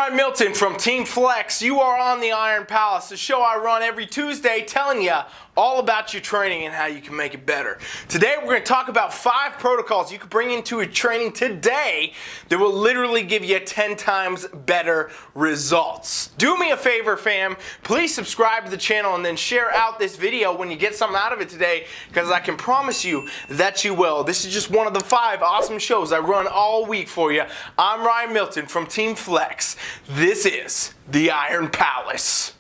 Ryan Milton from TeamFFLEX. You are on the Iron Palace, the show I run every Tuesday telling you all about your training and how you can make it better. Today we're going to talk about 5 protocols you can bring into a training today that will literally give you 10 times better results. Do me a favor, fam. Please subscribe to the channel and then share out this video when you get something out of it today, because I can promise you that you will. This is just one of the 5 awesome shows I run all week for you. I'm Ryan Milton from TeamFFLEX. This is the Iron Palace.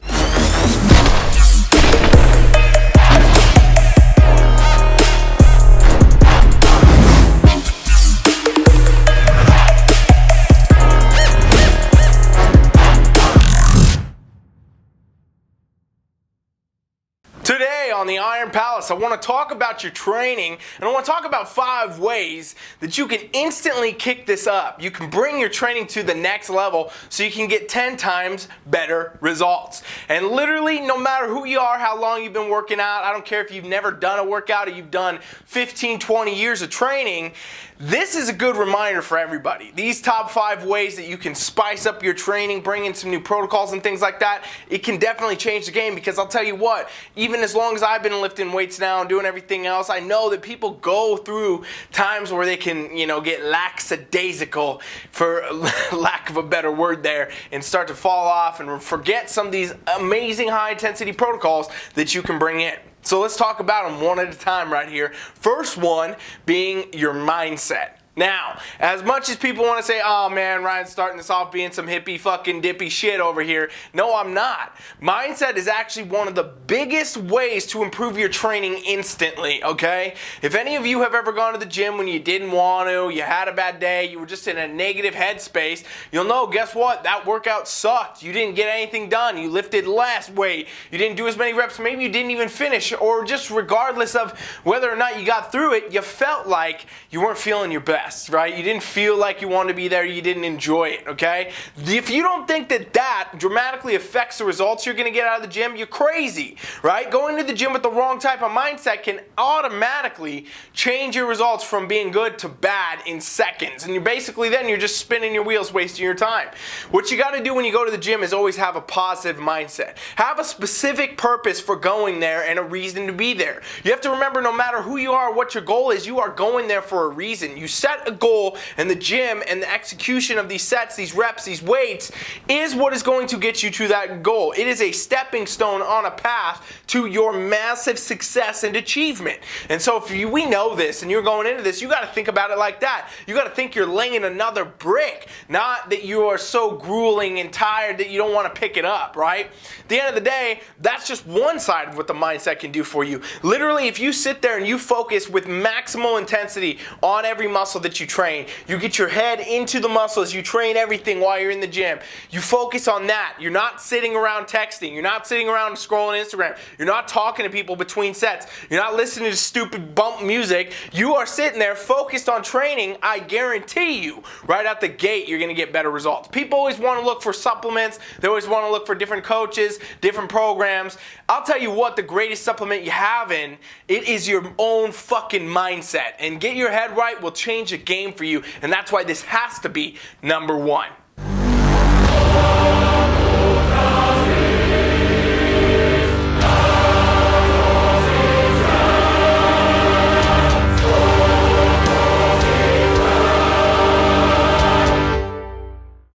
Today on the Iron Palace, I want to talk about your training, and I want to talk about 5 ways that you can instantly kick this up. You can bring your training to the next level so you can get 10 times better results. And literally, no matter who you are, how long you've been working out, I don't care if you've never done a workout or you've done 15, 20 years of training, this is a good reminder for everybody. These top 5 ways that you can spice up your training, bring in some new protocols and things like that, it can definitely change the game, because I'll tell you what, even as long as I've been lifting weights now and doing everything else, I know that people go through times where they can, get lackadaisical, for lack of a better word there, and start to fall off and forget some of these amazing high intensity protocols that you can bring in. So let's talk about them one at a time right here. First one being your mindset. Now, as much as people want to say, oh man, Ryan's starting this off being some hippie fucking dippy shit over here. No, I'm not. Mindset is actually one of the biggest ways to improve your training instantly, okay? If any of you have ever gone to the gym when you didn't want to, you had a bad day, you were just in a negative headspace, you'll know, guess what? That workout sucked. You didn't get anything done. You lifted less weight. You didn't do as many reps. Maybe you didn't even finish, or just regardless of whether or not you got through it, you felt like you weren't feeling your best. Right? You didn't feel like you wanted to be there. You didn't enjoy it, okay? If you don't think that that dramatically affects the results you're going to get out of the gym, you're crazy, right? Going to the gym with the wrong type of mindset can automatically change your results from being good to bad in seconds. And you're just spinning your wheels, wasting your time. What you got to do when you go to the gym is always have a positive mindset. Have a specific purpose for going there and a reason to be there. You have to remember, no matter who you are, what your goal is, you are going there for a reason. You set a goal, and the gym and the execution of these sets, these reps, these weights is what is going to get you to that goal. It is a stepping stone on a path to your massive success and achievement. And so if we know this and you're going into this, you got to think about it like that. You got to think you're laying another brick, not that you are so grueling and tired that you don't want to pick it up, right? At the end of the day, that's just one side of what the mindset can do for you. Literally, if you sit there and you focus with maximal intensity on every muscle that you train, you get your head into the muscles, you train everything while you're in the gym, you focus on that. You're not sitting around texting, you're not sitting around scrolling Instagram, you're not talking to people between sets, you're not listening to stupid bump music, you are sitting there focused on training. I guarantee you, right out the gate, you're going to get better results. People always want to look for supplements, they always want to look for different coaches, different programs. I'll tell you what, the greatest supplement you have it is your own fucking mindset. And get your head right will change the game for you, and that's why this has to be number 1.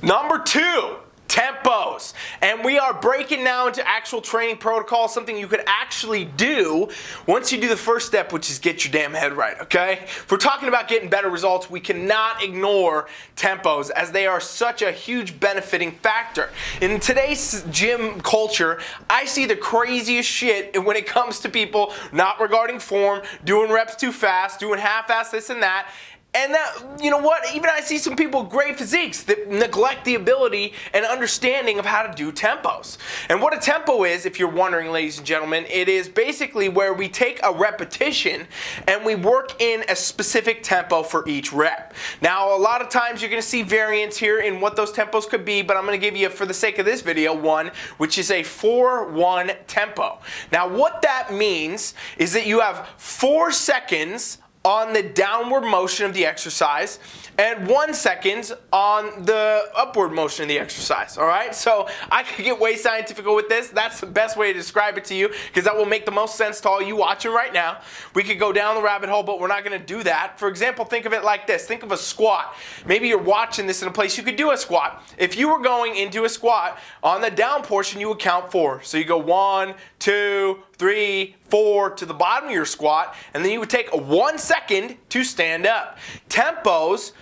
Number 2, tempos. And we are breaking now into actual training protocols, something you could actually do once you do the first step, which is get your damn head right, okay? If we're talking about getting better results, we cannot ignore tempos, as they are such a huge benefiting factor. In today's gym culture, I see the craziest shit when it comes to people not regarding form, doing reps too fast, doing half-ass this and that. And that, you know what, even I see some people with great physiques that neglect the ability and understanding of how to do tempos. And what a tempo is, if you're wondering, ladies and gentlemen, it is basically where we take a repetition and we work in a specific tempo for each rep. Now, a lot of times you're going to see variants here in what those tempos could be, but I'm going to give you, for the sake of this video, one, which is a 4-1 tempo. Now, what that means is that you have 4 seconds on the downward motion of the exercise and 1 second on the upward motion of the exercise, all right? So I could get way scientific with this. That's the best way to describe it to you because that will make the most sense to all you watching right now. We could go down the rabbit hole, but we're not gonna do that. For example, think of it like this. Think of a squat. Maybe you're watching this in a place you could do a squat. If you were going into a squat, on the down portion you would count 4. So you go 1, 2, 3, 4 to the bottom of your squat, and then you would take 1 second to stand up. Tempos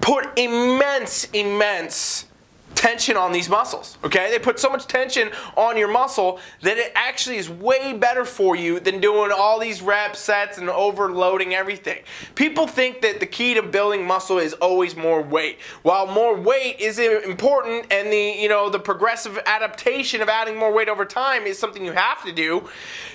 put immense tension on these muscles, okay? They put so much tension on your muscle that it actually is way better for you than doing all these rep sets and overloading everything. People think that the key to building muscle is always more weight. While more weight is important and the progressive adaptation of adding more weight over time is something you have to do,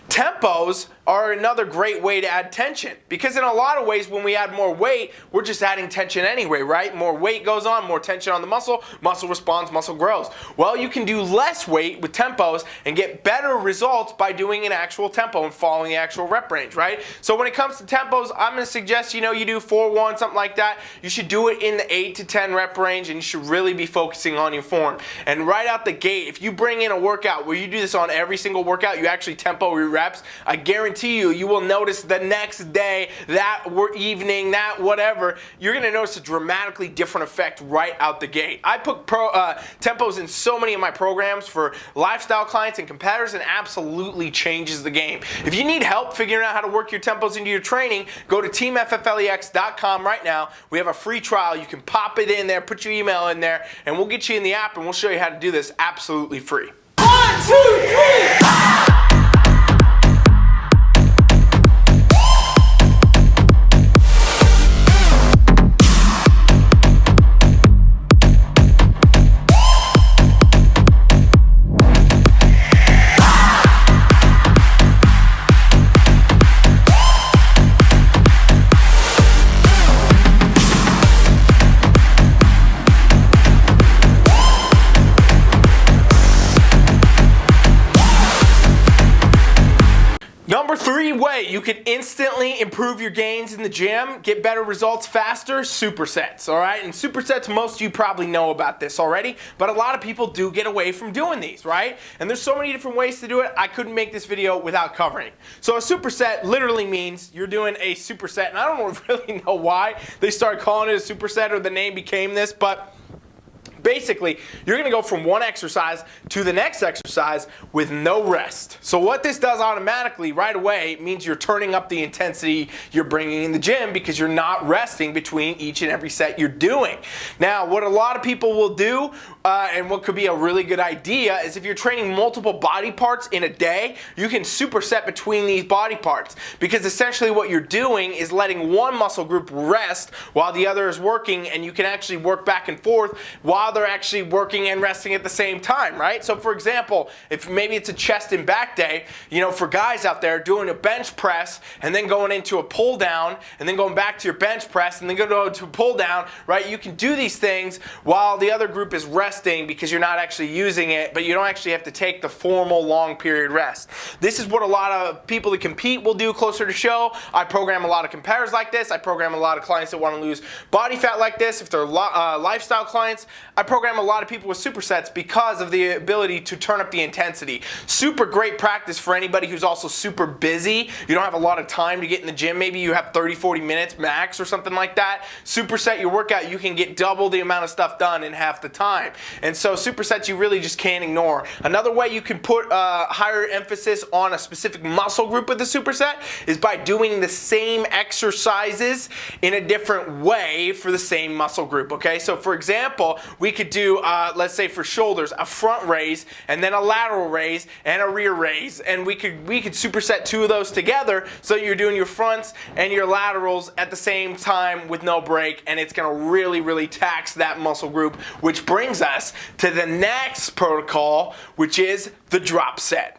tempos are another great way to add tension, because in a lot of ways when we add more weight, we're just adding tension anyway, right? More weight goes on, more tension on the muscle responds, muscle grows. Well, you can do less weight with tempos and get better results by doing an actual tempo and following the actual rep range, right? So when it comes to tempos, I'm going to suggest you do 4-1, something like that. You should do it in the 8 to 10 rep range, and you should really be focusing on your form. And right out the gate, if you bring in a workout where you do this on every single workout, you actually tempo your reps, I guarantee you will notice the next day, that evening, that whatever, you're going to notice a dramatically different effect right out the gate. I put tempos in so many of my programs for lifestyle clients and competitors, and absolutely changes the game. If you need help figuring out how to work your tempos into your training, go to TeamFFLEX.com right now. We have a free trial. You can pop it in there, put your email in there, and we'll get you in the app and we'll show you how to do this absolutely free. 1, 2, 3! Number 3 way you can instantly improve your gains in the gym, get better results faster, supersets, all right? And supersets, most of you probably know about this already, but a lot of people do get away from doing these, right? And there's so many different ways to do it, I couldn't make this video without covering. So a superset literally means you're doing a superset, and I don't really know why they started calling it a superset or the name became this, but basically, you're going to go from one exercise to the next exercise with no rest. So what this does automatically right away means you're turning up the intensity you're bringing in the gym because you're not resting between each and every set you're doing. Now, what a lot of people will do, and what could be a really good idea, is if you're training multiple body parts in a day, you can superset between these body parts, because essentially what you're doing is letting one muscle group rest while the other is working, and you can actually work back and forth while they're actually working and resting at the same time, right? So for example, if maybe it's a chest and back day, for guys out there doing a bench press and then going into a pull down and then going back to your bench press and then going to a pull down, right? You can do these things while the other group is resting because you're not actually using it, but you don't actually have to take the formal long period rest. This is what a lot of people that compete will do closer to show. I program a lot of competitors like this. I program a lot of clients that want to lose body fat like this. If they're lifestyle clients, I program a lot of people with supersets because of the ability to turn up the intensity. Super great practice for anybody who's also super busy. You don't have a lot of time to get in the gym. Maybe you have 30-40 minutes max or something like that. Superset your workout, you can get double the amount of stuff done in half the time. And so supersets you really just can't ignore. Another way you can put higher emphasis on a specific muscle group with a superset is by doing the same exercises in a different way for the same muscle group, okay? So for example, we could do, let's say for shoulders, a front raise and then a lateral raise and a rear raise, and we could superset 2 of those together, so you're doing your fronts and your laterals at the same time with no break, and it's going to really tax that muscle group, which brings us to the next protocol, which is the drop set.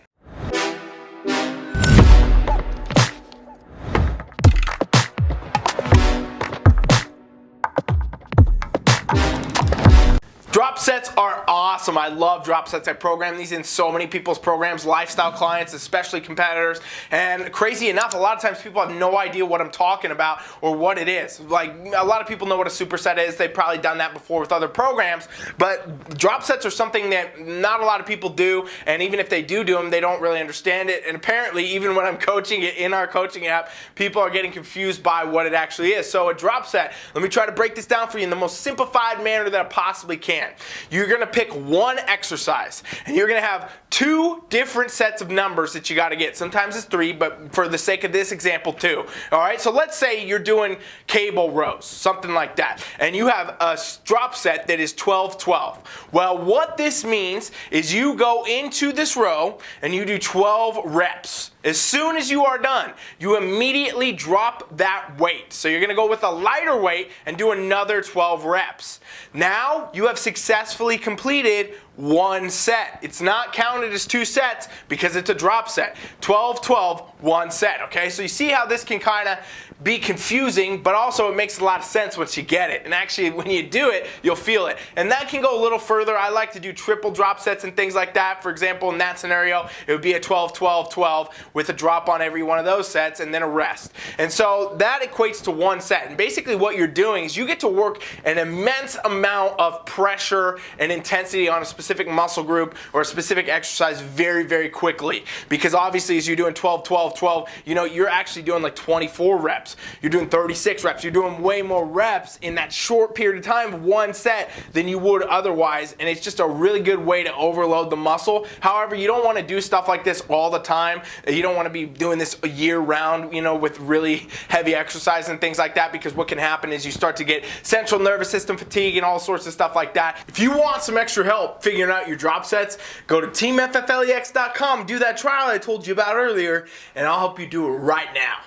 Drop Dropsets are awesome. I love Dropsets. I program these in so many people's programs, lifestyle clients, especially competitors. And crazy enough, a lot of times people have no idea what I'm talking about or what it is. Like, a lot of people know what a superset is. They've probably done that before with other programs. But Dropsets are something that not a lot of people do. And even if they do them, they don't really understand it. And apparently, even when I'm coaching it in our coaching app, people are getting confused by what it actually is. So a dropset, let me try to break this down for you in the most simplified manner that I possibly can. You're going to pick one exercise, and you're going to have two different sets of numbers that you got to get. Sometimes it's three, but for the sake of this example, two. All right, so let's say you're doing cable rows, something like that, and you have a drop set that is 12-12. Well, what this means is you go into this row and you do 12 reps. As soon as you are done, you immediately drop that weight. So you're going to go with a lighter weight and do another 12 reps. Now you have successfully completed one set. It's not counted as two sets because it's a drop set. 12-12, one set. Okay, so you see how this can kind of be confusing, but also it makes a lot of sense once you get it. And actually, when you do it, you'll feel it. And that can go a little further. I like to do triple drop sets and things like that. For example, in that scenario, it would be a 12-12-12 with a drop on every one of those sets and then a rest. And so that equates to one set. And basically what you're doing is you get to work an immense amount of pressure and intensity on a specific muscle group or a specific exercise very, very quickly. Because obviously, as you're doing 12-12-12, you know, you're actually doing like 24 reps. You're doing 36 reps. You're doing way more reps in that short period of time, one set, than you would otherwise. And it's just a really good way to overload the muscle. However, you don't want to do stuff like this all the time. You don't want to be doing this year round, you know, with really heavy exercise and things like that, because what can happen is you start to get central nervous system fatigue and all sorts of stuff like that. If you want some extra help figuring out your drop sets, go to TeamFFLEX.com, do that trial I told you about earlier, and I'll help you do it right now.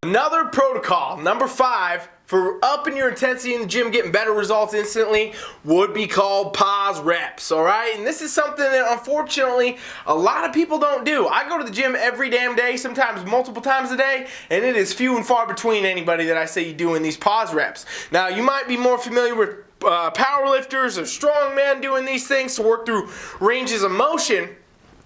Another protocol, number 5, for upping your intensity in the gym, getting better results instantly, would be called pause reps, all right? And this is something that unfortunately a lot of people don't do. I go to the gym every damn day, sometimes multiple times a day, and it is few and far between anybody that I see doing these pause reps. Now, you might be more familiar with power lifters or strongmen doing these things to work through ranges of motion.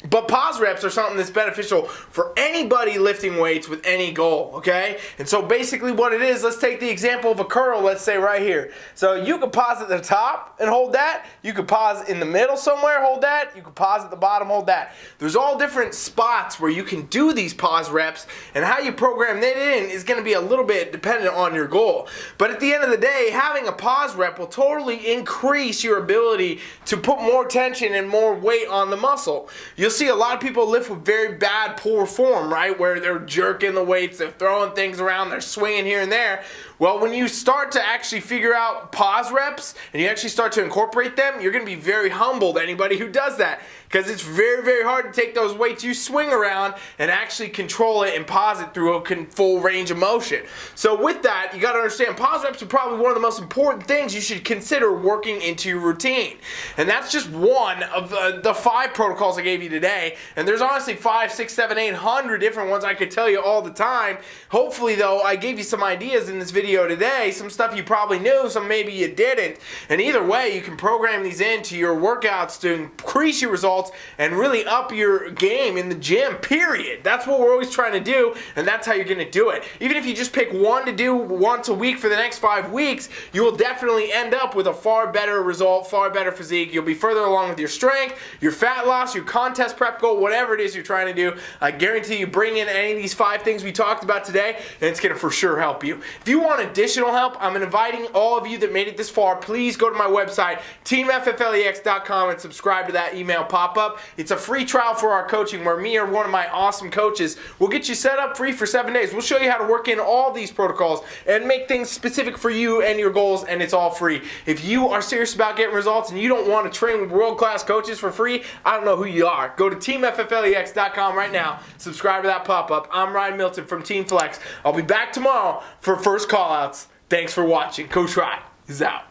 But pause reps are something that's beneficial for anybody lifting weights with any goal, okay? And so basically what it is, let's take the example of a curl, let's say right here. So you could pause at the top and hold that. You could pause in the middle somewhere, hold that. You could pause at the bottom, hold that. There's all different spots where you can do these pause reps, and how you program that in is going to be a little bit dependent on your goal. But at the end of the day, having a pause rep will totally increase your ability to put more tension and more weight on the muscle. You'll see a lot of people lift with very bad, poor form, right? Where they're jerking the weights, they're throwing things around, they're swinging here and there. Well, when you start to actually figure out pause reps and you actually start to incorporate them, you're going to be very humbled, anybody who does that. Because it's very, very hard to take those weights you swing around and actually control it and pause it through a full range of motion. So with that, you got to understand pause reps are probably one of the most important things you should consider working into your routine. And that's just one of the 5 protocols I gave you today. And there's honestly 5, 6, 7, 800 different ones I could tell you all the time. Hopefully, though, I gave you some ideas in this video today, some stuff you probably knew, some maybe you didn't. And either way, you can program these into your workouts to increase your results and really up your game in the gym, period. That's what we're always trying to do, and that's how you're going to do it. Even if you just pick one to do once a week for the next 5 weeks, you will definitely end up with a far better result, far better physique. You'll be further along with your strength, your fat loss, your contest test prep goal, whatever it is you're trying to do, I guarantee you bring in any of these 5 things we talked about today, and it's going to for sure help you. If you want additional help, I'm inviting all of you that made it this far, please go to my website, TeamFFLEX.com, and subscribe to that email pop-up. It's a free trial for our coaching where me or one of my awesome coaches will get you set up free for 7 days. We'll show you how to work in all these protocols and make things specific for you and your goals, and it's all free. If you are serious about getting results and you don't want to train with world-class coaches for free, I don't know who you are. Go to TeamFFLEX.com right now. Subscribe to that pop-up. I'm Ryan Milton from TeamFFLEX. I'll be back tomorrow for first call-outs. Thanks for watching. Coach Ryan is out.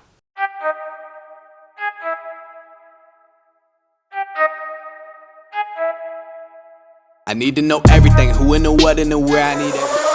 I need to know everything, who and the what and the where. I need everything.